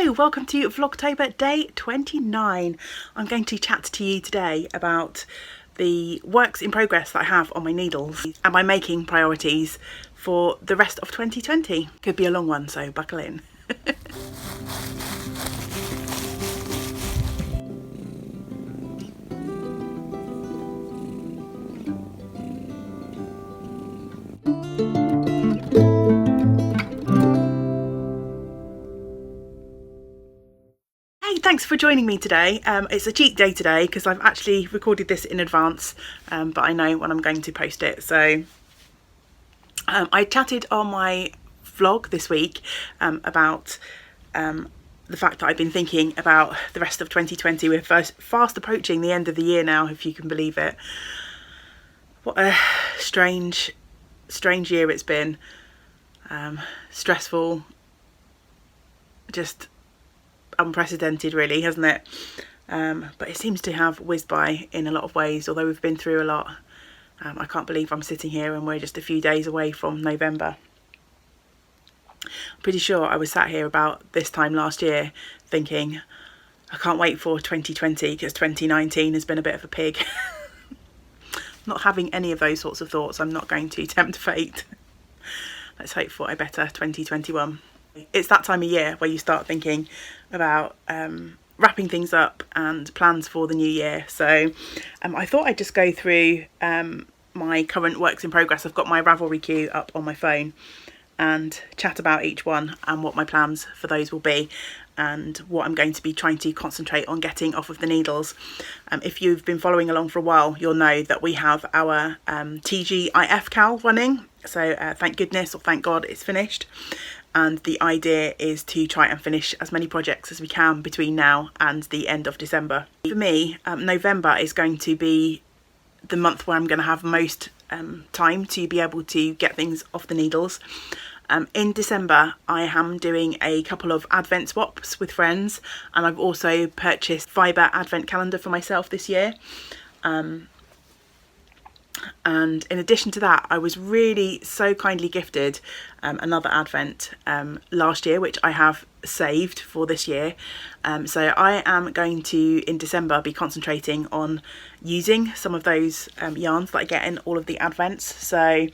Hello, welcome to Vlogtober day 29. I'm going to chat to you today about the works in progress that I have on my needles and my making priorities for the rest of 2020. Could be a long one, so buckle in. Thanks for joining me today. It's a cheat day today because I've actually recorded this in advance, but I know when I'm going to post it. So I chatted on my vlog this week about the fact that I've been thinking about the rest of 2020. We're fast approaching the end of the year now, if you can believe it. What a strange year it's been. Stressful, just unprecedented really, hasn't it? But it seems to have whizzed by in a lot of ways, although we've been through a lot. I can't believe I'm sitting here and we're just a few days away from November. I'm pretty sure I was sat here about this time last year thinking I can't wait for 2020 because 2019 has been a bit of a pig. Not having any of those sorts of thoughts. I'm not going to tempt fate. Let's hope for a better 2021. It's that time of year where you start thinking about wrapping things up and plans for the new year. So I thought I'd just go through my current works in progress. I've got my Ravelry queue up on my phone and chat about each one and what my plans for those will be and what I'm going to be trying to concentrate on getting off of the needles. If you've been following along for a while, you'll know that we have our TGIF cowl running. So thank goodness, or thank God, it's finished. And the idea is to try and finish as many projects as we can between now and the end of December. For me, November is going to be the month where I'm going to have most time to be able to get things off the needles. In December, I am doing a couple of advent swaps with friends, and I've also purchased fibre advent calendar for myself this year. And in addition to that, I was really so kindly gifted another advent last year, which I have saved for this year. So I am going to, in December, be concentrating on using some of those yarns that I get in all of the advents. So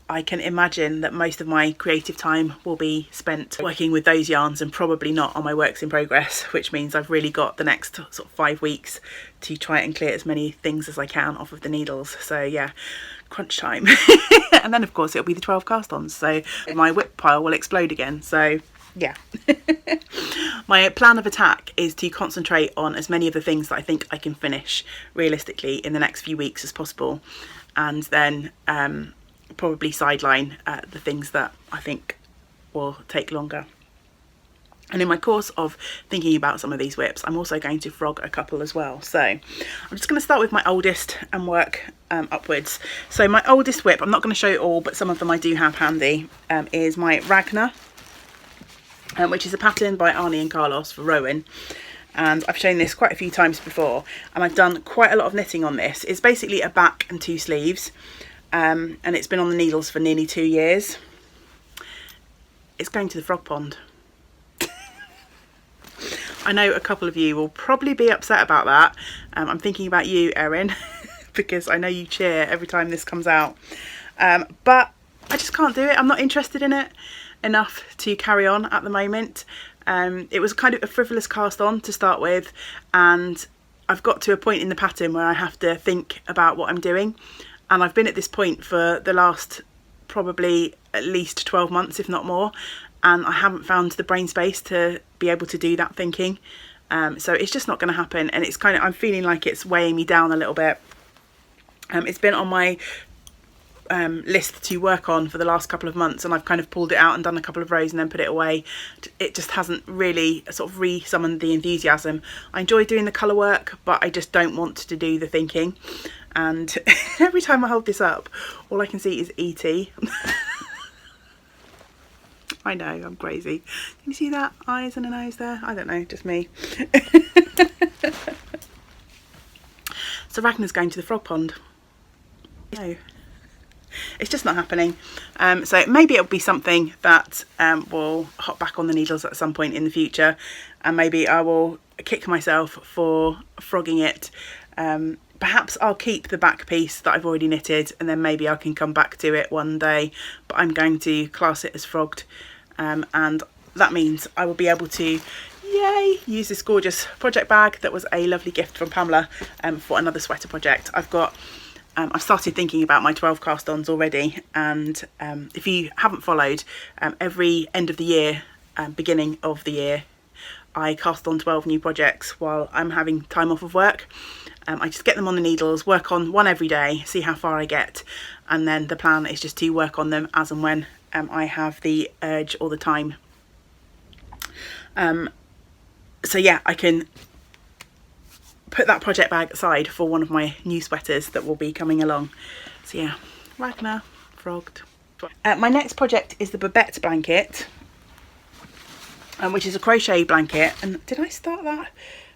I can imagine that most of my creative time will be spent working with those yarns and probably not on my works in progress, which means I've really got the next sort of 5 weeks to try and clear as many things as I can off of the needles. So yeah, crunch time. And then of course it'll be the 12 cast-ons, so my whip pile will explode again. So yeah. My plan of attack is to concentrate on as many of the things that I think I can finish realistically in the next few weeks as possible, and then probably sideline the things that I think will take longer. And in my course of thinking about some of these whips, I'm also going to frog a couple as well. So I'm just going to start with my oldest and work upwards. So my oldest whip, I'm not going to show it all, but some of them I do have handy, is my Ragnar, which is a pattern by Arnie and Carlos for Rowan. And I've shown this quite a few times before, and I've done quite a lot of knitting on this. It's basically a back and 2 sleeves. And it's been on the needles for nearly 2 years. It's going to the frog pond. I know a couple of you will probably be upset about that. I'm thinking about you, Erin, because I know you cheer every time this comes out. But I just can't do it. I'm not interested in it enough to carry on at the moment. It was kind of a frivolous cast on to start with, and I've got to a point in the pattern where I have to think about what I'm doing. And I've been at this point for the last probably at least 12 months, if not more. And I haven't found the brain space to be able to do that thinking. So it's just not going to happen. And it's kind of, I'm feeling like it's weighing me down a little bit. It's been on my list to work on for the last couple of months, and I've kind of pulled it out and done a couple of rows and then put it away. It just hasn't really sort of re-summoned the enthusiasm. I enjoy doing the colour work, but I just don't want to do the thinking. And every time I hold this up, all I can see is E.T. I know, I'm crazy. Can you see that? Eyes and a nose there? I don't know, just me. So Ragnar's going to the frog pond. No. it's just not happening. So maybe it'll be something that will hop back on the needles at some point in the future, and maybe I will kick myself for frogging it. Perhaps I'll keep the back piece that I've already knitted, and then maybe I can come back to it one day, but I'm going to class it as frogged, and that means I will be able to, yay, use this gorgeous project bag that was a lovely gift from Pamela for another sweater project. I've started thinking about my 12 cast-ons already, and if you haven't followed, every end of the year, beginning of the year, I cast on 12 new projects while I'm having time off of work. I just get them on the needles, work on one every day, see how far I get, and then the plan is just to work on them as and when I have the urge or the time. So yeah, I can put that project bag aside for one of my new sweaters that will be coming along. So yeah, Ragnar, frogged. My next project is the Babette blanket, which is a crochet blanket. And did I start that?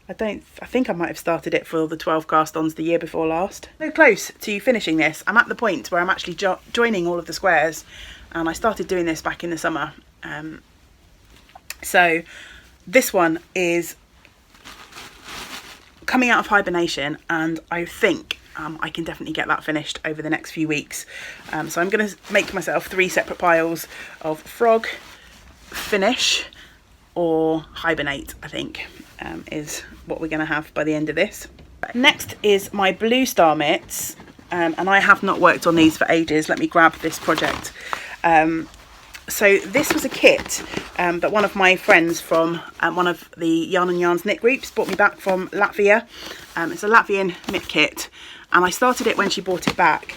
I think I might have started it for the 12 cast-ons the year before last. So close to finishing this. I'm at the point where I'm actually joining all of the squares, and I started doing this back in the summer. So this one is coming out of hibernation, and I think I can definitely get that finished over the next few weeks. So I'm going to make myself 3 separate piles of frog, finish, or hibernate, I think, is what we're going to have by the end of this. Next is my blue star mitts, and I have not worked on these for ages. Let me grab this project. So this was a kit that one of my friends from one of the Yarn and Yarns knit groups brought me back from Latvia. It's a Latvian knit kit, and I started it when she brought it back,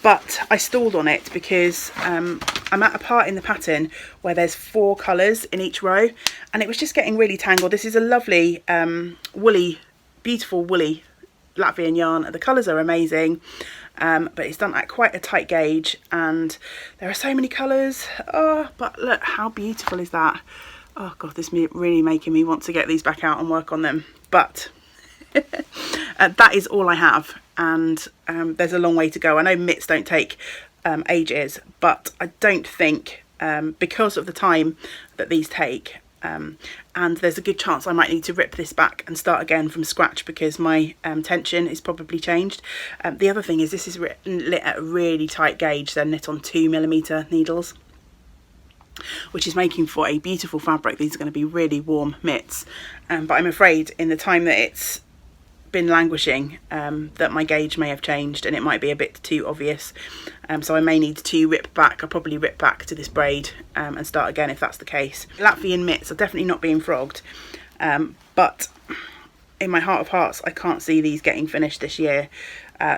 but I stalled on it because I'm at a part in the pattern where there's 4 colours in each row, and it was just getting really tangled. This is a lovely woolly, beautiful woolly Latvian yarn. The colours are amazing, but it's done at quite a tight gauge, and there are so many colours. Oh, but look, how beautiful is that? Oh god, this is really making me want to get these back out and work on them, but that is all I have, and there's a long way to go. I know mitts don't take ages, but I don't think, because of the time that these take, and there's a good chance I might need to rip this back and start again from scratch because my tension is probably changed. The other thing is this is lit at a really tight gauge. They're knit on 2mm needles, which is making for a beautiful fabric. These are going to be really warm mitts, but I'm afraid in the time that it's been languishing, that my gauge may have changed and it might be a bit too obvious, so I may need to rip back. I'll probably rip back to this braid and start again if that's the case. Latvian mitts are definitely not being frogged, but in my heart of hearts I can't see these getting finished this year,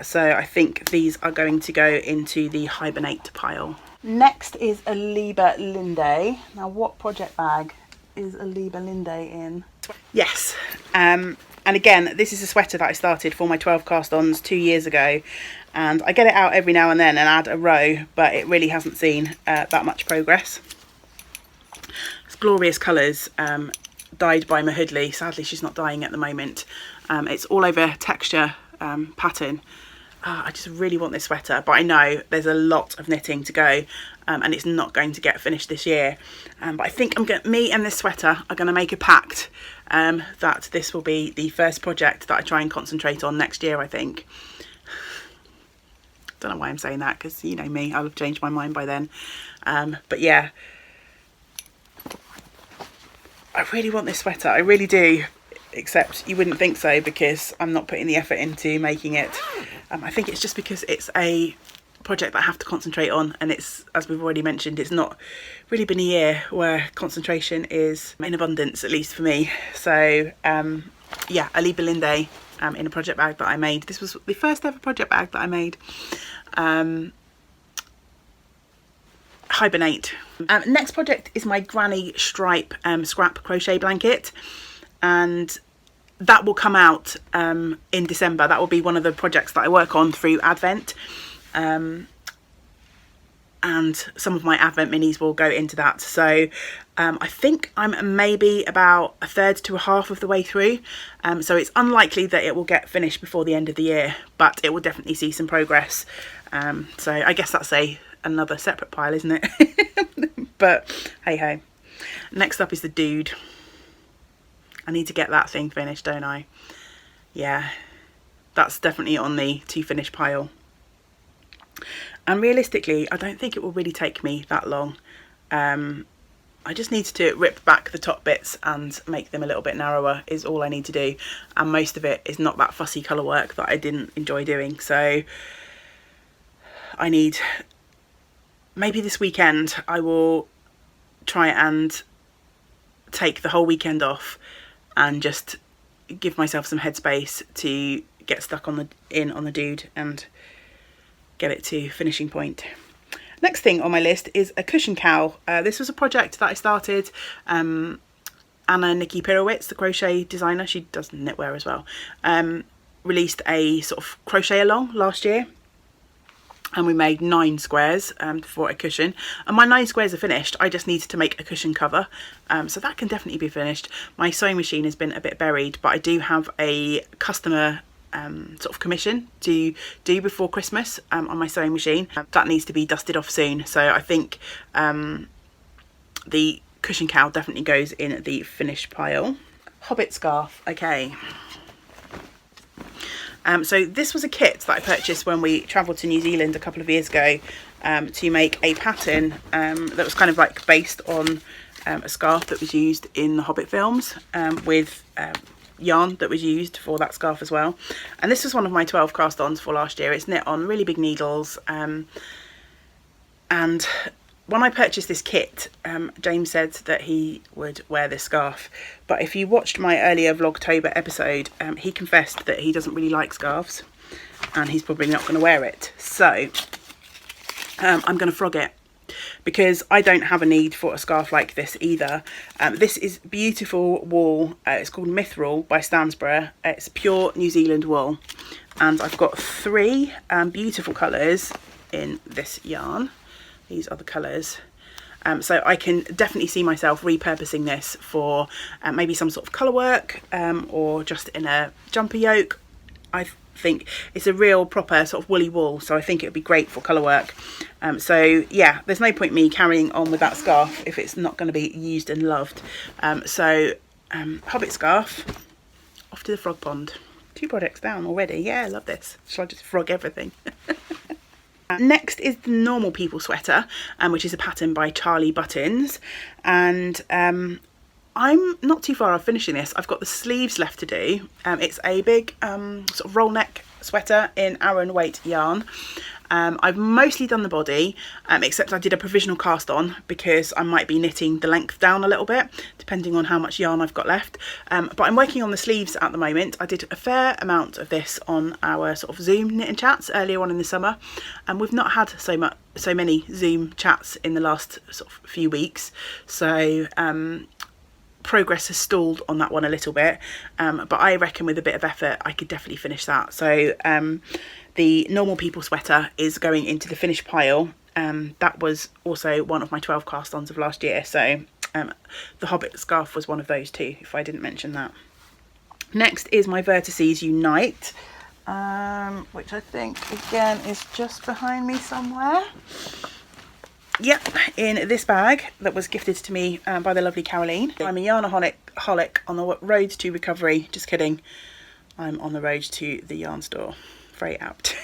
so I think these are going to go into the hibernate pile. Next is a Liebe Linde. Now what project bag is a Liebe Linde in? Yes, and again, this is a sweater that I started for my 12 cast-ons 2 years ago, and I get it out every now and then and add a row, but it really hasn't seen that much progress. It's glorious colours, dyed by Mahudley. Sadly, she's not dyeing at the moment. It's all over texture pattern. I just really want this sweater, but I know there's a lot of knitting to go, and it's not going to get finished this year. But I think me and this sweater are going to make a pact that this will be the first project that I try and concentrate on next year, I think. Don't know why I'm saying that, because you know me, I'll have changed my mind by then. But yeah, I really want this sweater, I really do, except you wouldn't think so because I'm not putting the effort into making it. I think it's just because it's a project that I have to concentrate on, and it's, as we've already mentioned, it's not really been a year where concentration is in abundance, at least for me. So yeah, a Liebe Linde in a project bag that I made. This was the first ever project bag that I made. Hibernate. Next project is my Granny Stripe scrap crochet blanket, and that will come out in December. That will be one of the projects that I work on through Advent, and some of my Advent minis will go into that. So I think I'm maybe about 1/3 to 1/2 of the way through, so it's unlikely that it will get finished before the end of the year, but it will definitely see some progress So I guess that's another separate pile, isn't it? But hey ho. Next up is the dude. I need to get that thing finished, don't I? Yeah, that's definitely on the to finish pile. And realistically, I don't think it will really take me that long. I just need to rip back the top bits and make them a little bit narrower is all I need to do. And most of it is not that fussy colour work that I didn't enjoy doing. So I need, maybe this weekend I will try and take the whole weekend off and just give myself some headspace to get stuck on the dude and get it to finishing point. Next thing on my list is a cushion cowl. This was a project that I started. Anna Nikki Pirowitz, the crochet designer, she does knitwear as well, released a sort of crochet along last year, and we made 9 squares for a cushion, and my 9 squares are finished. I just needed to make a cushion cover, so that can definitely be finished. My sewing machine has been a bit buried, but I do have a customer sort of commission to do before Christmas on my sewing machine. That needs to be dusted off soon, so I think the cushion cowl definitely goes in the finished pile. Hobbit Scarf, okay. So this was a kit that I purchased when we travelled to New Zealand a couple of years ago to make a pattern that was kind of like based on a scarf that was used in the Hobbit films, with yarn that was used for that scarf as well. And this was one of my 12 cast-ons for last year. It's knit on really big needles, and when I purchased this kit, James said that he would wear this scarf, but if you watched my earlier Vlogtober episode, he confessed that he doesn't really like scarves and he's probably not going to wear it. So I'm going to frog it, because I don't have a need for a scarf like this either. This is beautiful wool. It's called Mithril by Stansborough. It's pure New Zealand wool, and I've got 3 beautiful colours in this yarn. These are the colours. So I can definitely see myself repurposing this for maybe some sort of colour work, or just in a jumper yoke. I think it's a real proper sort of woolly wool, so I think it would be great for colour work. So yeah, there's no point me carrying on with that scarf if it's not going to be used and loved. Hobbit Scarf, off to the frog pond. 2 projects down already. Yeah, I love this. Shall I just frog everything? Next is the Normal People sweater, which is a pattern by Charlie Buttons, and I'm not too far off finishing this. I've got the sleeves left to do. It's a big sort of roll neck sweater in Aran weight yarn. I've mostly done the body, except I did a provisional cast on because I might be knitting the length down a little bit, depending on how much yarn I've got left. But I'm working on the sleeves at the moment. I did a fair amount of this on our sort of Zoom knit and chats earlier on in the summer, and we've not had so many Zoom chats in the last sort of few weeks. So progress has stalled on that one a little bit, but I reckon with a bit of effort I could definitely finish that. So the Normal People sweater is going into the finished pile. That was also one of my 12 cast-ons of last year, so the Hobbit Scarf was one of those too, if I didn't mention that. Next is my Vertices Unite, which I think again is just behind me somewhere. Yep, in this bag that was gifted to me by the lovely Caroline. I'm a yarnaholic on the road to recovery. Just kidding. I'm on the road to the yarn store. Very apt.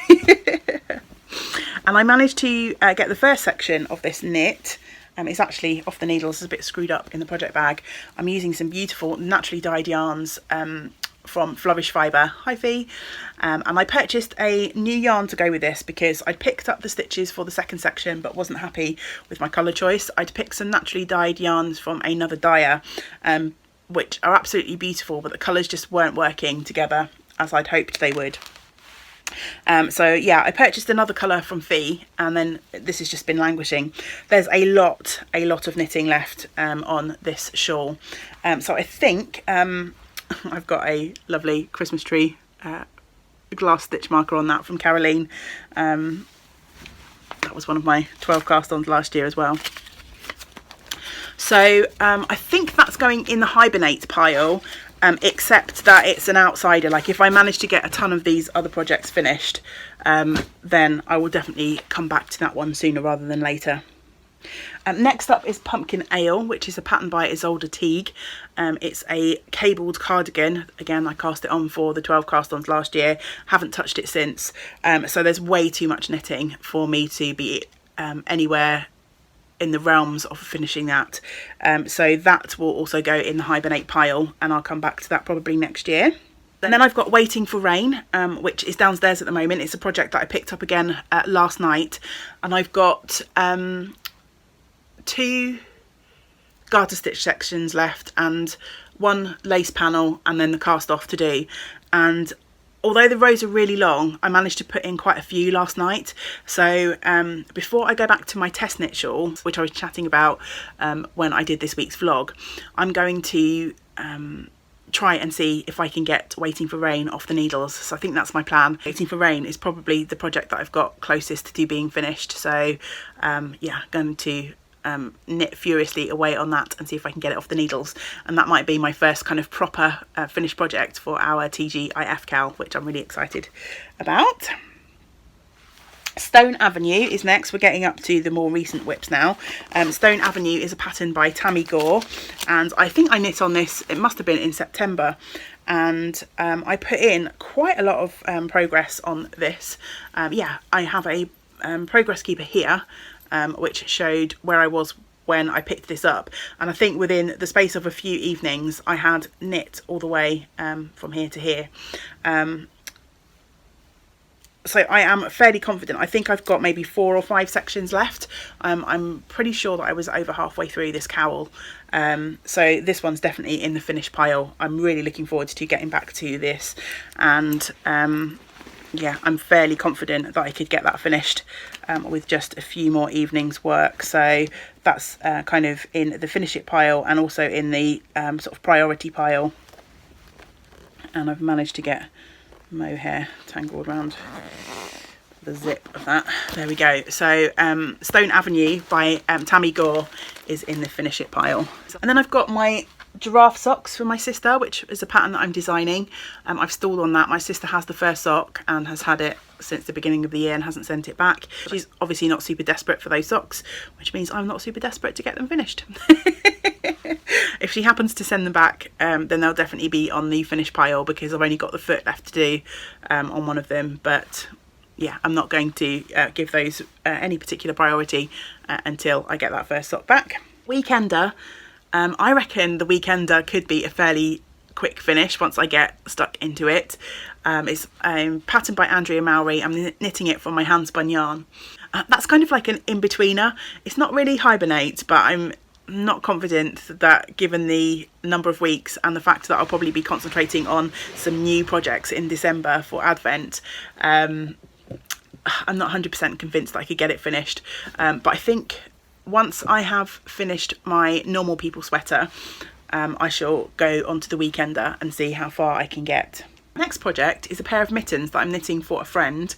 And I managed to get the first section of this knit. It's actually off the needles. It's a bit screwed up in the project bag. I'm using some beautiful naturally dyed yarns from Flourish Fibre. Hi Fee. And I purchased a new yarn to go with this because I'd picked up the stitches for the second section but wasn't happy with my colour choice. I'd picked some naturally dyed yarns from another dyer, which are absolutely beautiful, but the colours just weren't working together as I'd hoped they would. So yeah, I purchased another colour from Fee, and then this has just been languishing. There's a lot of knitting left on this shawl. So I think I've got a lovely Christmas tree glass stitch marker on that from Caroline. That was one of my 12 cast-ons last year as well. So I think that's going in the hibernate pile, except that it's an outsider. Like if I manage to get a ton of these other projects finished, then I will definitely come back to that one sooner rather than later. Next up is Pumpkin Ale, which is a pattern by Isolde Teague. It's a cabled cardigan. Again, I cast it on for the 12 cast-ons last year. Haven't touched it since. So there's way too much knitting for me to be anywhere in the realms of finishing that. So that will also go in the hibernate pile, and I'll come back to that probably next year. And then I've got Waiting for Rain, which is downstairs at the moment. It's a project that I picked up again last night, and I've got 2 garter stitch sections left and 1 lace panel and then the cast off to do. And although the rows are really long, I managed to put in quite a few last night. So before I go back to my test knit shawl, which I was chatting about when I did this week's vlog, I'm going to try and see if I can get Waiting for Rain off the needles. So I think that's my plan. Waiting for Rain is probably the project that I've got closest to being finished. So yeah, going to knit furiously away on that and see if I can get it off the needles, and that might be my first kind of proper finished project for our TGIF cowl, which I'm really excited about. Stone Avenue is next. We're getting up to the more recent whips now. Stone Avenue is a pattern by Tammy Gore, and I think I knit on this, it must have been in September, and I put in quite a lot of progress on this. Yeah, I have a progress keeper here, which showed where I was when I picked this up, and I think within the space of a few evenings I had knit all the way from here to here. So I am fairly confident. I think I've got maybe 4 or 5 sections left. I'm pretty sure that I was over halfway through this cowl. So this one's definitely in the finished pile. I'm really looking forward to getting back to this, and yeah, I'm fairly confident that I could get that finished with just a few more evenings work. So that's kind of in the finish it pile and also in the sort of priority pile. And I've managed to get mohair tangled around the zip of that. There we go. So Stone Avenue by Tammy Gore is in the finish it pile. And then I've got my giraffe socks for my sister, which is a pattern that I'm designing. I've stalled on that. My sister has the first sock and has had it since the beginning of the year and hasn't sent it back. She's obviously not super desperate for those socks, which means I'm not super desperate to get them finished. If she happens to send them back, then they'll definitely be on the finished pile, because I've only got the foot left to do on one of them. But yeah, I'm not going to give those any particular priority until I get that first sock back. Weekender. I reckon the Weekender could be a fairly quick finish once I get stuck into it. It's patterned by Andrea Mowry. I'm knitting it from my handspun yarn. That's kind of like an in-betweener. It's not really hibernate, but I'm not confident that, given the number of weeks and the fact that I'll probably be concentrating on some new projects in December for Advent, I'm not 100% convinced that I could get it finished. But I think once I have finished my normal people sweater, I shall go onto the Weekender and see how far I can get. Next project is a pair of mittens that I'm knitting for a friend,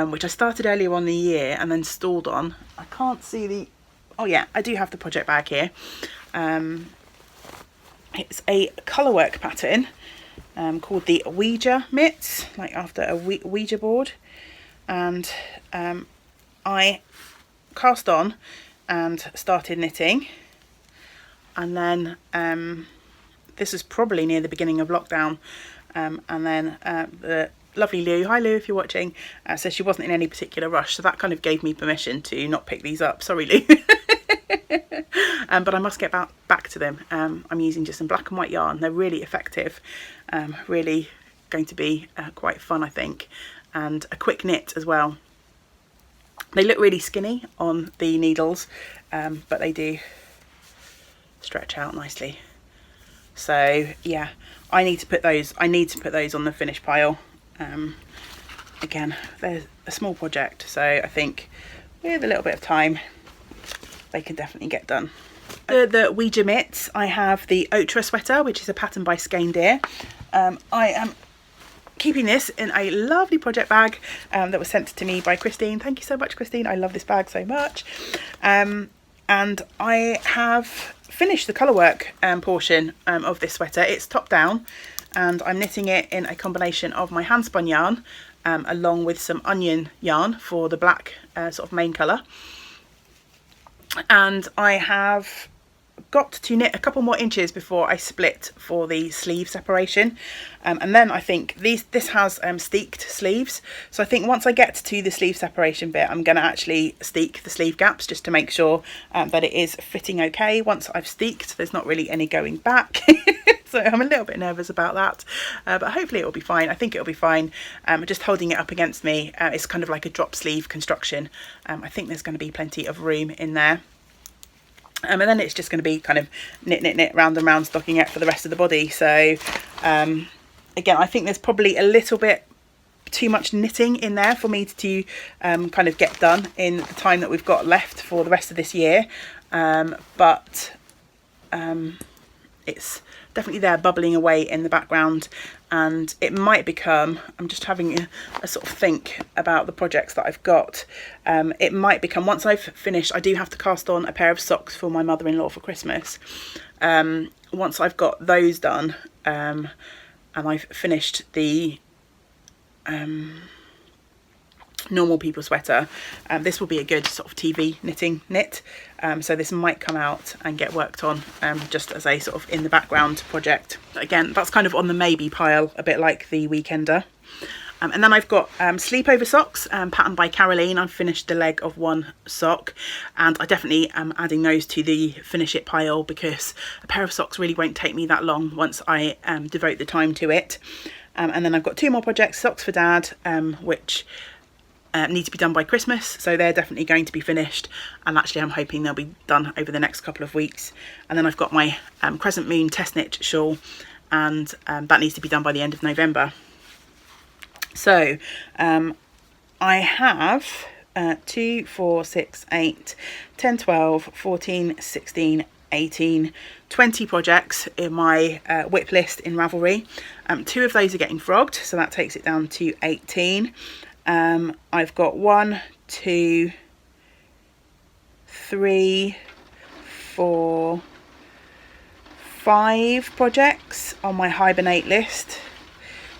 which I started earlier on in the year and then stalled on. I can't see the... Oh yeah, I do have the project bag here. It's a colourwork pattern called the Ouija mitts, like after a Ouija board. And I cast on and started knitting, and then this is probably near the beginning of lockdown, and then the lovely Lou, hi Lou if you're watching, says she wasn't in any particular rush, so that kind of gave me permission to not pick these up. Sorry Lou. But I must get back to them. I'm using just some black and white yarn. They're really effective, really going to be quite fun, I think, and a quick knit as well. They look really skinny on the needles, but they do stretch out nicely. So yeah, I need to put those on the finished pile. Again, they're a small project, so I think with a little bit of time they can definitely get done. The Ouija mitts, I have the Otra sweater, which is a pattern by Skein Deer. I am keeping this in a lovely project bag that was sent to me by Christine. Thank you so much, Christine. I love this bag so much. And I have finished the colourwork portion of this sweater. It's top down, and I'm knitting it in a combination of my hand spun yarn along with some onion yarn for the black sort of main colour. And I have got to knit a couple more inches before I split for the sleeve separation, and then I think this has steeked sleeves, so I think once I get to the sleeve separation bit, I'm going to actually steek the sleeve gaps just to make sure that it is fitting okay. Once I've steeked, there's not really any going back. So I'm a little bit nervous about that, but hopefully it'll be fine. I think it'll be fine. Just holding it up against me, it's kind of like a drop sleeve construction. I think there's going to be plenty of room in there. And then it's just going to be kind of knit, round and round stocking it for the rest of the body. So again, I think there's probably a little bit too much knitting in there for me to kind of get done in the time that we've got left for the rest of this year. But it's definitely there bubbling away in the background, and it might become, I'm just having a sort of think about the projects that I've got. It might become, once I've finished, I do have to cast on a pair of socks for my mother-in-law for Christmas. Once I've got those done, and I've finished the normal people sweater, this will be a good sort of TV knitting knit. So this might come out and get worked on just as a sort of in the background project. Again, that's kind of on the maybe pile, a bit like the Weekender. And then I've got Sleepover Socks, patterned by Caroline. I've finished the leg of one sock, and I definitely am adding those to the finish it pile, because a pair of socks really won't take me that long once I devote the time to it. And then I've got two more projects, Socks for Dad, which need to be done by Christmas, so they're definitely going to be finished, and actually I'm hoping they'll be done over the next couple of weeks. And then I've got my Crescent Moon test knit shawl, and that needs to be done by the end of November. So I have 2, 4, 6, 8, 10, 12, 14, 16, 18, 20 projects in my whip list in Ravelry. 2 of those are getting frogged, so that takes it down to 18. I've got 1, 2, 3, 4, 5 projects on my hibernate list,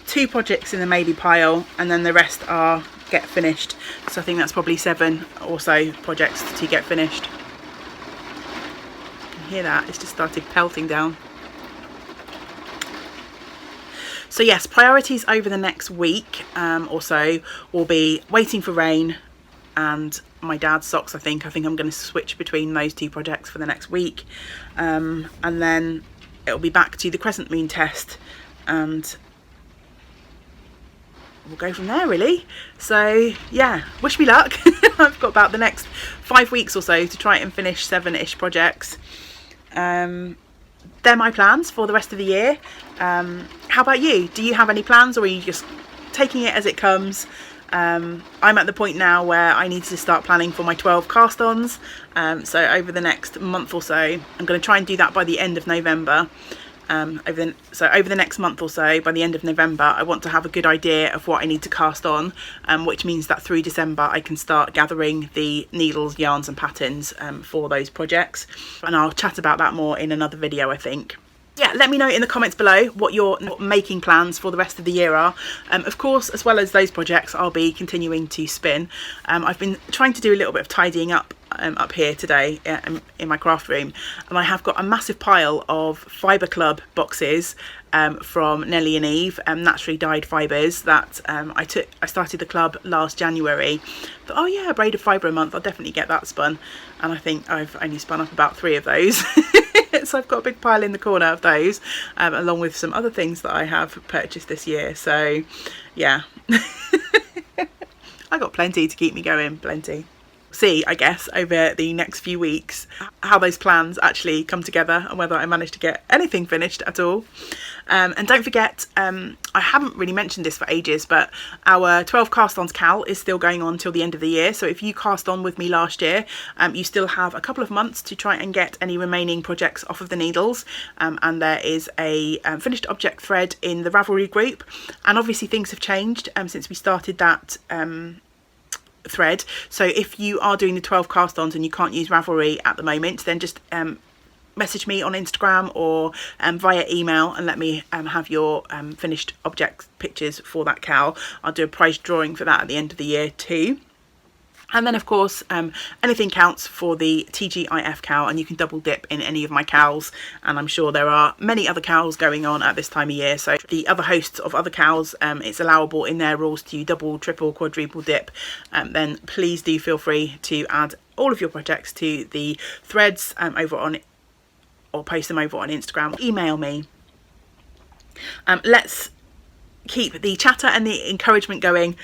2 projects in the maybe pile, and then the rest are get finished. So I think that's probably 7 or so projects to get finished. You can hear that, it's just started pelting down. So yes, priorities over the next week or so will be waiting for rain and my dad's socks. I think I'm going to switch between those 2 projects for the next week, and then it'll be back to the Crescent Moon test, and we'll go from there really. So yeah, wish me luck. I've got about the next 5 weeks or so to try and finish 7-ish projects. They're my plans for the rest of the year. How about you? Do you have any plans, or are you just taking it as it comes? I'm at the point now where I need to start planning for my 12 cast-ons. So over the next month or so, I'm going to try and do that by the end of November. Over the next month or so, by the end of November, I want to have a good idea of what I need to cast on, which means that through December I can start gathering the needles, yarns and patterns for those projects. And I'll chat about that more in another video, I think. Yeah, let me know in the comments below what your making plans for the rest of the year are. Of course, as well as those projects, I'll be continuing to spin. I've been trying to do a little bit of tidying up here today in my craft room, and I have got a massive pile of Fibre Club boxes from Nellie and Eve, naturally dyed fibres that I started the club last January. But oh yeah, a braid of fibre a month, I'll definitely get that spun, and I think I've only spun up about 3 of those. So I've got a big pile in the corner of those, along with some other things that I have purchased this year. So yeah, I got plenty to keep me going, plenty. See, I guess, over the next few weeks how those plans actually come together and whether I manage to get anything finished at all. And don't forget, I haven't really mentioned this for ages, but our 12 cast-ons Cowl is still going on till the end of the year. So if you cast on with me last year, you still have a couple of months to try and get any remaining projects off of the needles. And there is a finished object thread in the Ravelry group. And obviously things have changed since we started that thread. So if you are doing the 12 cast-ons and you can't use Ravelry at the moment, then just message me on Instagram or via email and let me have your finished object pictures for that cowl. I'll do a prize drawing for that at the end of the year too. And then of course anything counts for the TGIF cowl, and you can double dip in any of my cowls, and I'm sure there are many other cowls going on at this time of year. So the other hosts of other cowls, it's allowable in their rules to double, triple, quadruple dip. Then please do feel free to add all of your projects to the threads over on, or post them over on Instagram, email me. Let's keep the chatter and the encouragement going.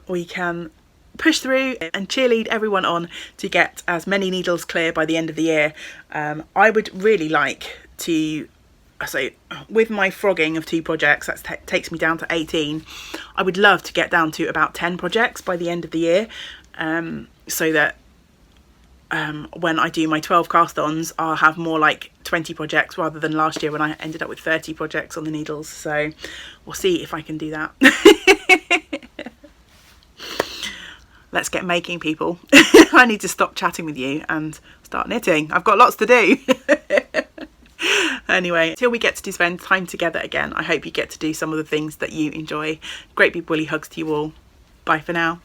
We can push through and cheerlead everyone on to get as many needles clear by the end of the year. I would really like to, so with my frogging of 2 projects, that takes me down to 18. I would love to get down to about 10 projects by the end of the year, so that when I do my 12 cast-ons, I'll have more like 20 projects rather than last year when I ended up with 30 projects on the needles. So we'll see if I can do that. Let's get making, people. I need to stop chatting with you and start knitting. I've got lots to do. Anyway, till we get to spend time together again, I hope you get to do some of the things that you enjoy. Great big woolly hugs to you all. Bye for now.